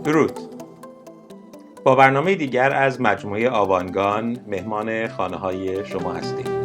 درود. با برنامه دیگر از مجموعه آبانگان مهمان خانه‌های شما هستیم.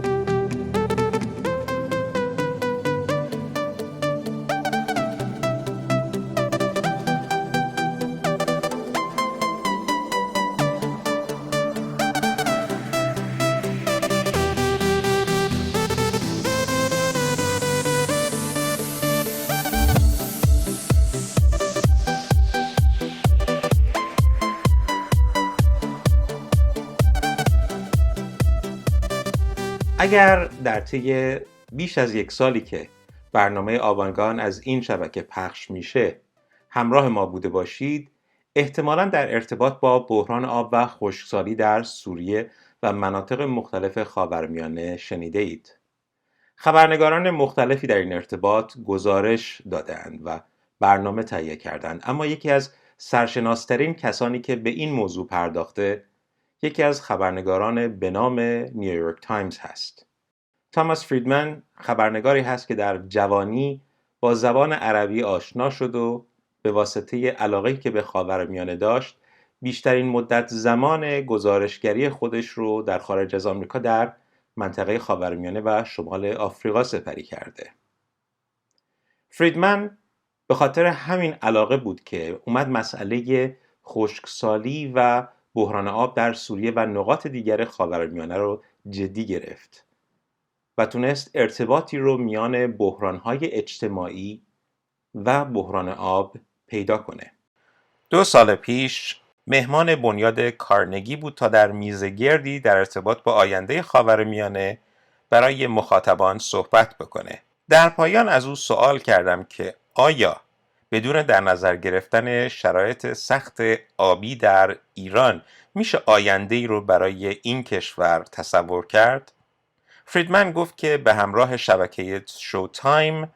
اگر در طی بیش از یک سالی که برنامه آبانگان از این شبکه پخش میشه همراه ما بوده باشید، احتمالاً در ارتباط با بحران آب و خشکسالی در سوریه و مناطق مختلف خاورمیانه شنیده اید. خبرنگاران مختلفی در این ارتباط گزارش دادند و برنامه تهیه کردند، اما یکی از سرشناس‌ترین کسانی که به این موضوع پرداخته یکی از خبرنگاران به نام نیویورک تایمز هست. توماس فریدمن خبرنگاری هست که در جوانی با زبان عربی آشنا شد و به واسطه علاقه‌ای که به خاورمیانه داشت بیشترین مدت زمان گزارشگری خودش رو در خارج از آمریکا در منطقه خاورمیانه و شمال آفریقا سپری کرده. فریدمن به خاطر همین علاقه بود که اومد مسئله خشکسالی و بحران آب در سوریه و نقاط دیگر خاورمیانه رو جدی گرفت و تونست ارتباطی رو میان بحران‌های اجتماعی و بحران آب پیدا کنه. 2 سال پیش مهمان بنیاد کارنگی بود تا در میزگردی در ارتباط با آینده خاورمیانه برای مخاطبان صحبت بکنه. در پایان از او سوال کردم که آیا بدون در نظر گرفتن شرایط سخت آبی در ایران میشه آینده‌ای رو برای این کشور تصور کرد؟ فریدمن گفت که به همراه شبکه شو تایم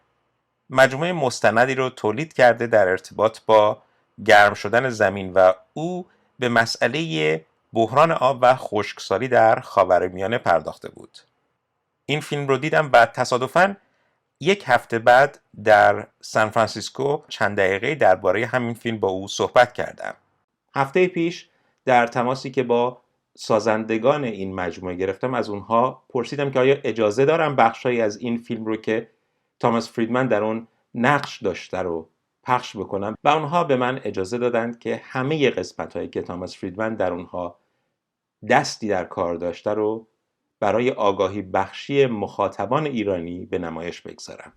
مجموعه مستندی رو تولید کرده در ارتباط با گرم شدن زمین و او به مسئله بحران آب و خشکسالی در خاورمیانه پرداخته بود. این فیلم رو دیدم و تصادفاً 1 هفته بعد در سان فرانسیسکو چند دقیقه درباره همین فیلم با او صحبت کردم. هفته پیش در تماسی که با سازندگان این مجموعه گرفتم از اونها پرسیدم که آیا اجازه دارم بخشایی از این فیلم رو که توماس فریدمن در اون نقش داشته رو پخش بکنم و اونها به من اجازه دادند که همه قسمت‌هایی که توماس فریدمن در اونها دستی در کار داشته رو برای آگاهی بخشی مخاطبان ایرانی به نمایش بگذارم.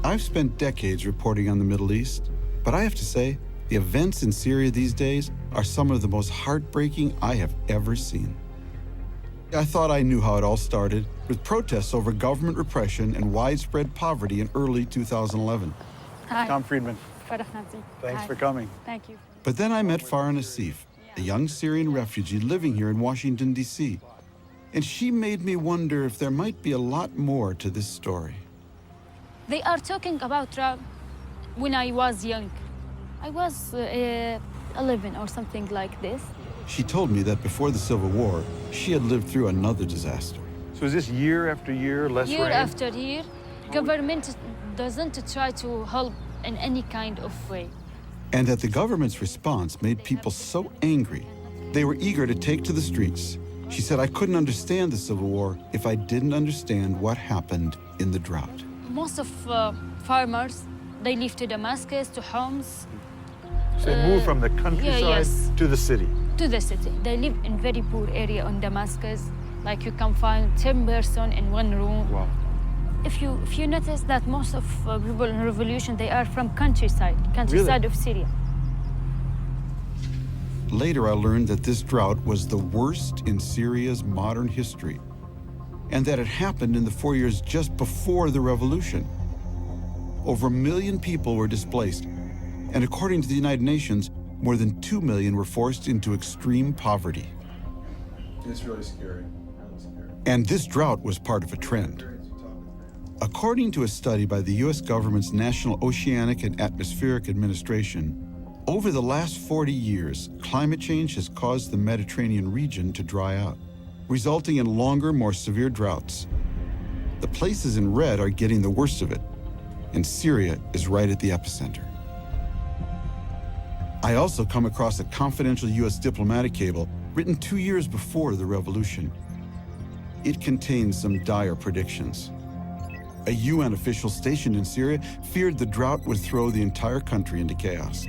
I've spent decades reporting on the Middle East, but I have to say, the events in Syria these days are some of the most heartbreaking I have ever seen. I thought I knew how it all started, with protests over government repression and widespread poverty in early 2011. Hi. Tom Friedman. Thanks for coming. Thank you. But then I met Farah Nassif, a young Syrian refugee living here in Washington, D.C. And she made me wonder if there might be a lot more to this story. They are talking about Drought when I was young. I was 11 or something like this. She told me that before the Civil War, she had lived through another disaster. So is this year after year, less rain? Year after year, government doesn't try to help in any kind of way. And that the government's response made people so angry, they were eager to take to the streets. She said, I couldn't understand the Civil War if I didn't understand what happened in the drought. Most of farmers, they leave to Damascus, to homes. So they moved from the countryside yes. to the city. To the city. They live in very poor area in Damascus. Like you can find 10 person in one room. Wow. If you notice that most of people in revolution, they are from countryside Really? of Syria. Later, I learned that this drought was the worst in Syria's modern history, and that it happened in the 4 years just before the revolution. Over 1 million people were displaced, and according to the United Nations, more than 2 million were forced into extreme poverty. It's really scary. And this drought was part of a trend. According to a study by the U.S. government's National Oceanic and Atmospheric Administration, over the last 40 years, climate change has caused the Mediterranean region to dry out, resulting in longer, more severe droughts. The places in red are getting the worst of it, and Syria is right at the epicenter. I also come across a confidential U.S. diplomatic cable written 2 years before the revolution. It contains some dire predictions. A UN official stationed in Syria feared the drought would throw the entire country into chaos.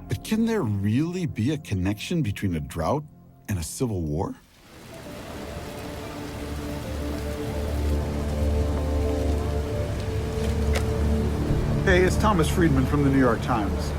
But can there really be a connection between a drought and a civil war? Hey, it's Thomas Fridman from the New York Times.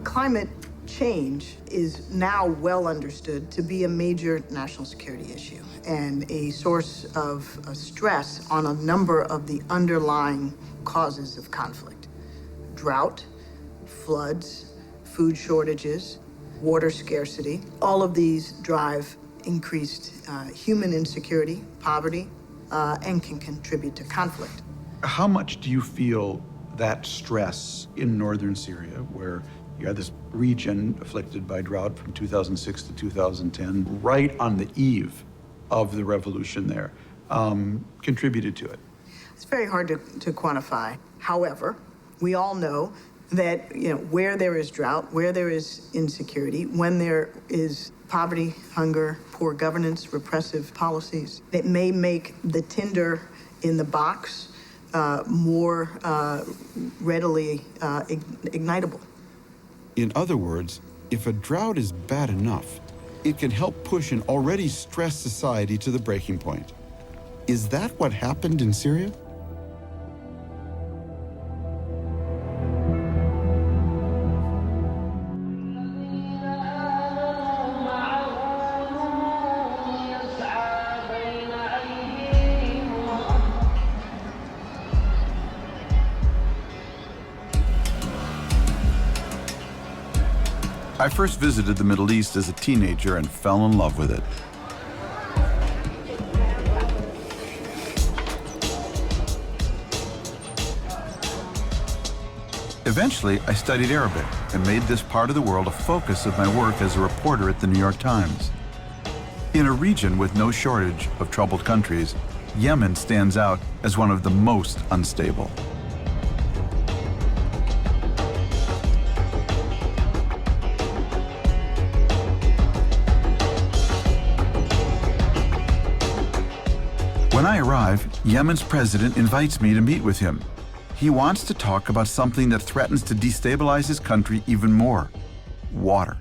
Climate change is now well understood to be a major national security issue and a source of stress on a number of the underlying causes of conflict. Drought, floods, food shortages, water scarcity, all of these drive increased human insecurity, poverty, and can contribute to conflict. How much do you feel that stress in northern Syria, where you had this region afflicted by drought from 2006 to 2010, right on the eve of the revolution there, contributed to it? It's very hard to quantify. However, we all know that where there is drought, where there is insecurity, when there is poverty, hunger, poor governance, repressive policies, it may make the tinder in the box more readily ignitable. In other words, if a drought is bad enough, it can help push an already stressed society to the breaking point. Is that what happened in Syria? I first visited the Middle East as a teenager and fell in love with it. Eventually, I studied Arabic and made this part of the world a focus of my work as a reporter at the New York Times. In a region with no shortage of troubled countries, Yemen stands out as one of the most unstable. When I arrive, Yemen's president invites me to meet with him. He wants to talk about something that threatens to destabilize his country even more: water.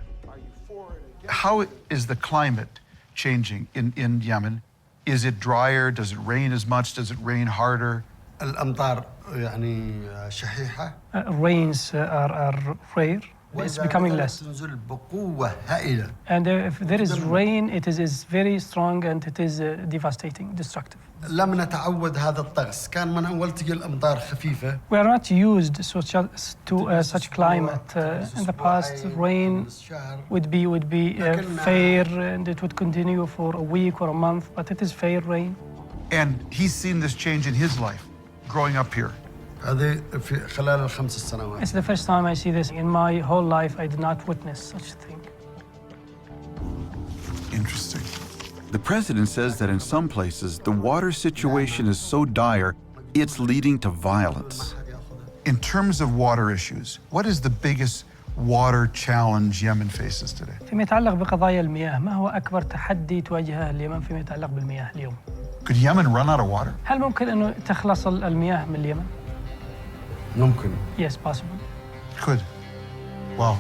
How is the climate changing in Yemen? Is it drier? Does it rain as much? Does it rain harder? الأمطار يعني شحيحة. Rains are rare. It's becoming less. تنزل بقوة هائلة. And if there is rain, it is very strong and it is devastating, destructive. لم نتعود هذا الطقس. كان من أول تجي الأمطار خفيفة. We are not used to such climate. In the past, rain would be fair and it would continue for a week or a month, but it is fair rain. And he's seen this change in his life, growing up here. هذه في خلال الخمس سنوات. It's the first time I see this. In my whole life, I did not witness such a thing. Interesting. The president says that in some places, the water situation is so dire, it's leading to violence. In terms of water issues, what is the biggest water challenge Yemen faces today? فيما يتعلق بقضايا المياه، ما هو أكبر تحدي تواجهه اليمن فيما يتعلق بالمياه اليوم؟ Could Yemen run out of water? هل ممكن أنه تخلص المياه من اليمن؟ ممكن. Yes, possible. Could. Wow.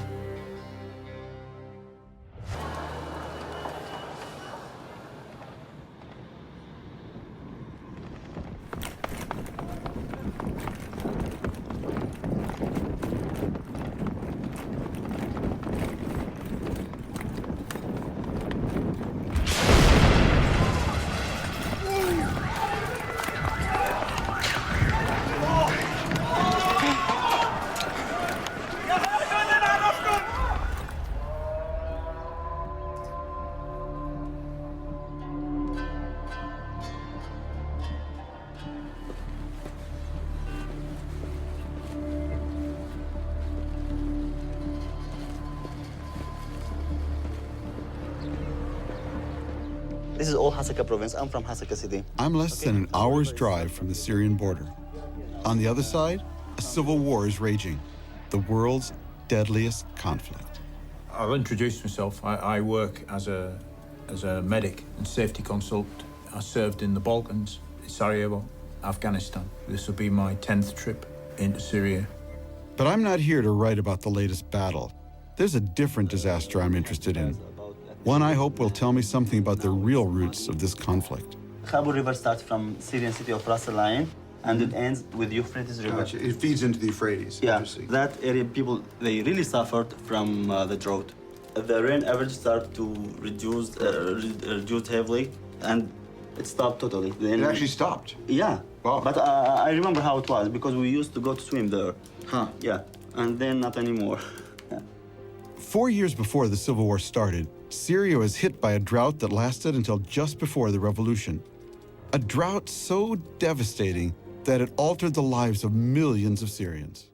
This is all Hasaka province. I'm from Hasaka city. I'm less than an hour's drive from the Syrian border. On the other side, a civil war is raging, the world's deadliest conflict. I'll introduce myself. I work as a medic and safety consultant. I served in the Balkans, Sarajevo, Afghanistan. This will be my 10th trip into Syria. But I'm not here to write about the latest battle. There's a different disaster I'm interested in. One I hope will tell me something about the real roots of this conflict. Khabur River starts from Syrian city of Ras Al Ain, and it ends with Euphrates River. Gotcha. It feeds into the Euphrates, Yeah, obviously. that area people, they really suffered from the drought. The rain average started to reduce heavily, and it stopped totally. Then, It actually stopped. Yeah. Wow. But I remember how it was, because we used to go to swim there. Huh. Yeah, and then not anymore. 4 years before the civil war started, Syria was hit by a drought that lasted until just before the revolution. A drought so devastating that it altered the lives of millions of Syrians.